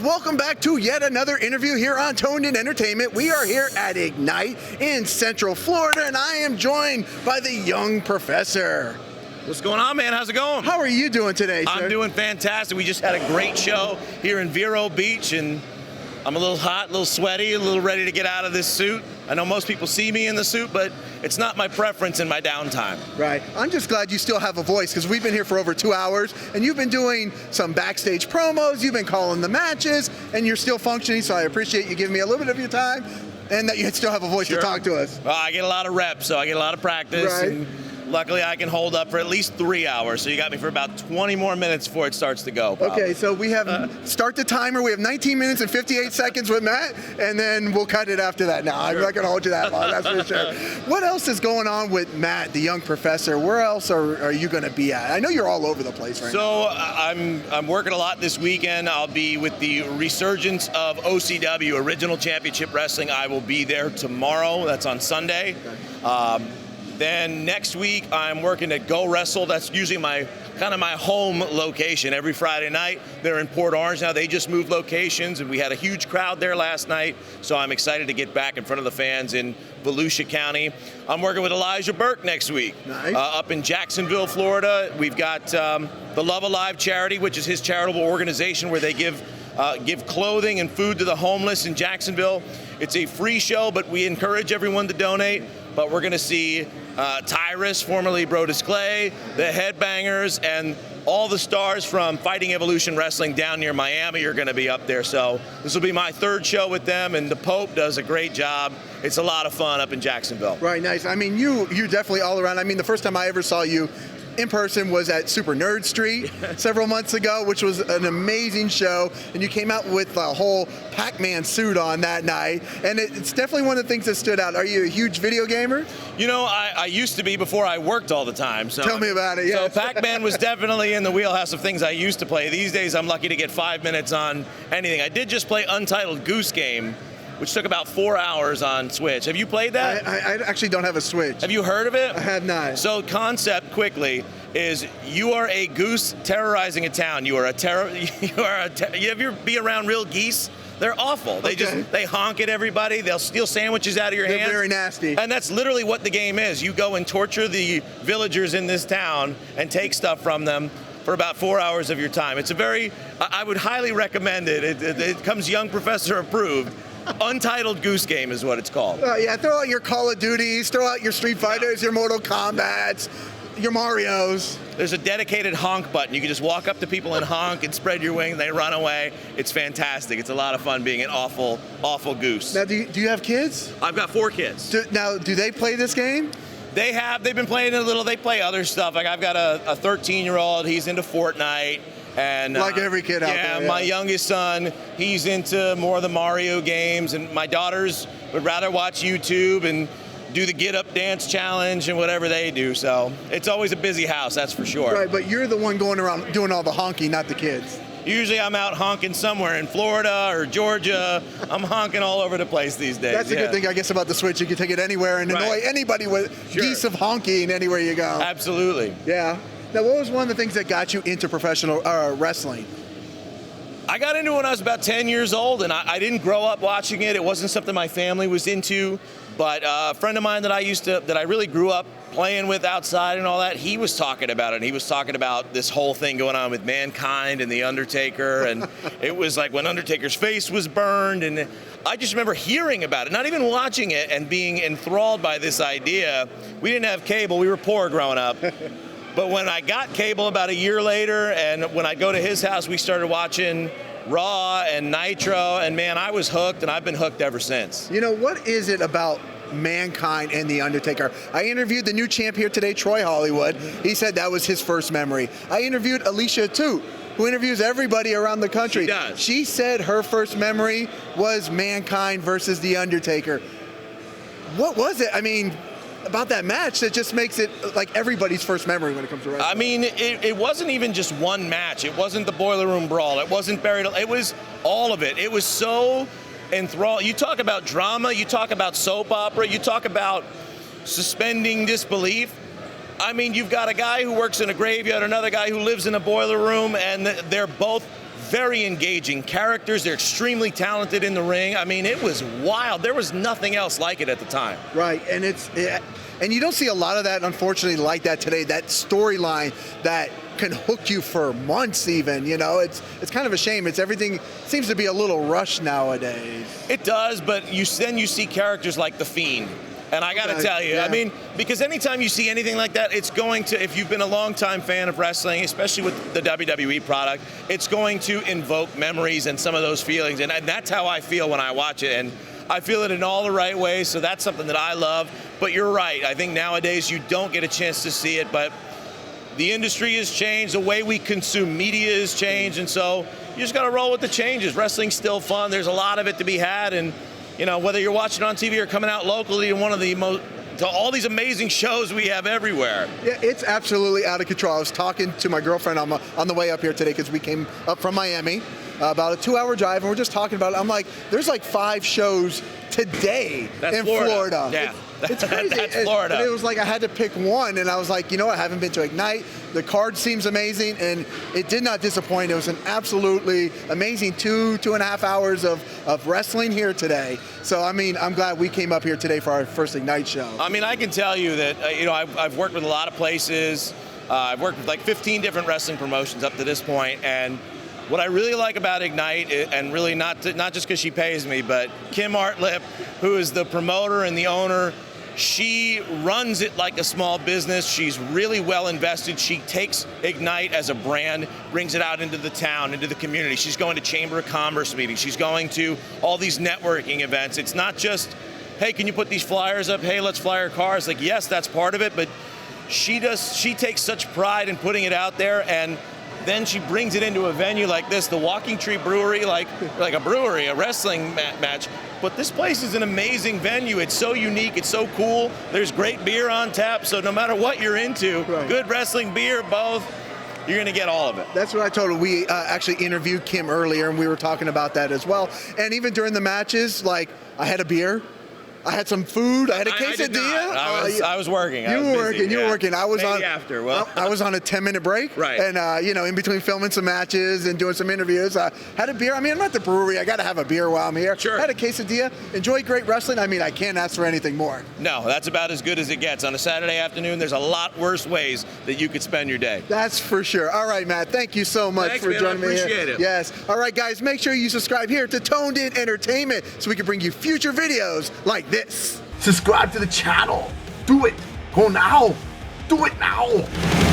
welcome back to yet another interview here on Toned In Entertainment. We are here at Ignite in Central Florida, and I am joined by the Young Professor. What's going on, man? How's it going? How are you doing today, sir? I'm doing fantastic. We just had a great show here in Vero Beach, and I'm a little hot, a little sweaty, a little ready to get out of this suit. I know most people see me in the suit, but it's not my preference in my downtime. Right. I'm just glad you still have a voice, because we've been here for over 2 hours, and you've been doing some backstage promos, you've been calling the matches, and you're still functioning, so I appreciate you giving me a little bit of your time, and that you still have a voice to talk to us. Well, I get a lot of reps, so I get a lot of practice. Right. And luckily, I can hold up for at least 3 hours, so you got me for about 20 more minutes before it starts to go. Probably. Okay, so we have, start the timer. We have 19 minutes and 58 seconds with Matt, and then we'll cut it after that. Now, I'm not going to hold you that long, that's for sure. What else is going on with Matt, the Young Professor? Where else are you going to be at? I know you're all over the place right now. So I'm working a lot this weekend. I'll be with the resurgence of OCW, Original Championship Wrestling. I will be there tomorrow. That's on Sunday. Okay. Then next week, I'm working at Go Wrestle. That's usually my home location every Friday night. They're in Port Orange now. They just moved locations, and we had a huge crowd there last night. So I'm excited to get back in front of the fans in Volusia County. I'm working with Elijah Burke next week. Nice. Up in Jacksonville, Florida. We've got the Love Alive charity, which is his charitable organization where they give clothing and food to the homeless in Jacksonville. It's a free show, but we encourage everyone to donate. But we're going to see Tyrus, formerly Brodus Clay, the Headbangers, and all the stars from Fighting Evolution Wrestling down near Miami are going to be up there. So this will be my third show with them, and the Pope does a great job. It's a lot of fun up in Jacksonville. Right, nice. I mean, you're definitely all around. I mean, the first time I ever saw you in person was at Super Nerd Street several months ago, which was an amazing show, and you came out with a whole Pac-Man suit on that night, and it's definitely one of the things that stood out. Are you a huge video gamer? You know, I used to be before I worked all the time. So tell me about it. Yeah. So Pac-Man was definitely in the wheelhouse of things I used to play. These days, I'm lucky to get 5 minutes on anything. I did just play Untitled Goose Game, which took about 4 hours on Switch. Have you played that? I actually don't have a Switch. Have you heard of it? I have not. So concept quickly is you are a goose terrorizing a town. You ever be around real geese? They're awful. They honk at everybody. They'll steal sandwiches out of your hands. They're very nasty. And that's literally what the game is. You go and torture the villagers in this town and take stuff from them for about 4 hours of your time. It's I would highly recommend it. It comes Young Professor approved. Untitled Goose Game is what it's called. Yeah, throw out your Call of Duties, throw out your Street Fighters, your Mortal Kombats, your Marios. There's a dedicated honk button. You can just walk up to people and honk and spread your wing. They run away. It's fantastic. It's a lot of fun being an awful, awful goose. Now, do you have kids? I've got 4 kids. Do they play this game? They've been playing it a little. They play other stuff. Like I've got a 13-year-old. He's into Fortnite. And, like every kid out there. Yeah, my youngest son, he's into more of the Mario games, and my daughters would rather watch YouTube and do the Get Up Dance Challenge and whatever they do. So it's always a busy house, that's for sure. Right, but you're the one going around doing all the honking, not the kids. Usually I'm out honking somewhere in Florida or Georgia. I'm honking all over the place these days. That's a good thing, I guess, about the Switch. You can take it anywhere and annoy anybody with geese of honking anywhere you go. Absolutely. Yeah. Now, what was one of the things that got you into professional wrestling? I got into it when I was about 10 years old, and I didn't grow up watching it. It wasn't something my family was into, but a friend of mine that I really grew up playing with outside and all that, he was talking about it. He was talking about this whole thing going on with Mankind and The Undertaker, and it was like when Undertaker's face was burned, and I just remember hearing about it, not even watching it, and being enthralled by this idea. We didn't have cable. We were poor growing up. But when I got cable about a year later, and when I go to his house, we started watching Raw and Nitro, and man, I was hooked, and I've been hooked ever since. You know, what is it about Mankind and The Undertaker? I interviewed the new champ here today, Troy Hollywood. He said that was his first memory. I interviewed Alicia Toot, who interviews everybody around the country. She does. She said her first memory was Mankind versus The Undertaker. What was it? I mean, about that match that just makes it like everybody's first memory when it comes to wrestling? I mean, it wasn't even just one match. It wasn't the Boiler Room Brawl. It wasn't buried. It was all of it. It was so enthralling. You talk about drama. You talk about soap opera. You talk about suspending disbelief. I mean, you've got a guy who works in a graveyard, another guy who lives in a boiler room, and they're both very engaging characters. They're extremely talented in the ring. I mean, it was wild. There was nothing else like it at the time. Right, and and you don't see a lot of that, unfortunately, like that today. That storyline that can hook you for months, even. You know, it's kind of a shame. Everything seems to be a little rushed nowadays. It does, but then you see characters like the Fiend. And I got to tell you, I mean, because anytime you see anything like that, it's going to, if you've been a longtime fan of wrestling, especially with the WWE product, it's going to invoke memories and some of those feelings. And that's how I feel when I watch it. And I feel it in all the right ways, so that's something that I love. But you're right. I think nowadays you don't get a chance to see it, but the industry has changed. The way we consume media has changed. And so you just got to roll with the changes. Wrestling's still fun. There's a lot of it to be had. And you know, whether you're watching on TV or coming out locally to one of the to all these amazing shows we have everywhere. Yeah, it's absolutely out of control. I was talking to my girlfriend on the way up here today because we came up from Miami, about a 2-hour drive, and we're just talking about it. I'm like, there's like 5 shows today in Florida. Yeah. It's crazy. That's Florida. And it was like I had to pick one, and I was like, you know, I haven't been to Ignite. The card seems amazing, and it did not disappoint. It was an absolutely amazing 2.5 hours of wrestling here today. So, I mean, I'm glad we came up here today for our first Ignite show. I mean, I can tell you that, you know, I've worked with a lot of places. I've worked with like 15 different wrestling promotions up to this point, and what I really like about Ignite, and really not just because she pays me, but Kim Artlip, who is the promoter and the owner, she runs it like a small business. She's really well invested. She takes Ignite as a brand, brings it out into the town, into the community. She's going to Chamber of Commerce meetings. She's going to all these networking events. It's not just, hey, can you put these flyers up? Hey, let's fly our cars. Like, yes, that's part of it, but she takes such pride in putting it out there, and then she brings it into a venue like this, the Walking Tree Brewery, like a brewery, a wrestling match. But this place is an amazing venue. It's so unique. It's so cool. There's great beer on tap. So no matter what you're into, good wrestling, beer, both, you're going to get all of it. That's what I told her. We actually interviewed Kim earlier, and we were talking about that as well. And even during the matches, like, I had a beer. I had some food. I had a quesadilla. I was working. You were working. I was Maybe after. Well, I was on a 10-minute break. Right. And you know, in between filming some matches and doing some interviews, I had a beer. I mean, I'm at the brewery. I got to have a beer while I'm here. Sure. I had a quesadilla. Enjoyed great wrestling. I mean, I can't ask for anything more. No, that's about as good as it gets. On a Saturday afternoon, there's a lot worse ways that you could spend your day. That's for sure. All right, Matt. Thank you so much for joining me here. Appreciate it. Yes. All right, guys. Make sure you subscribe here to Toned In Entertainment so we can bring you future videos like this. Subscribe to the channel. Do it. Go now. Do it now.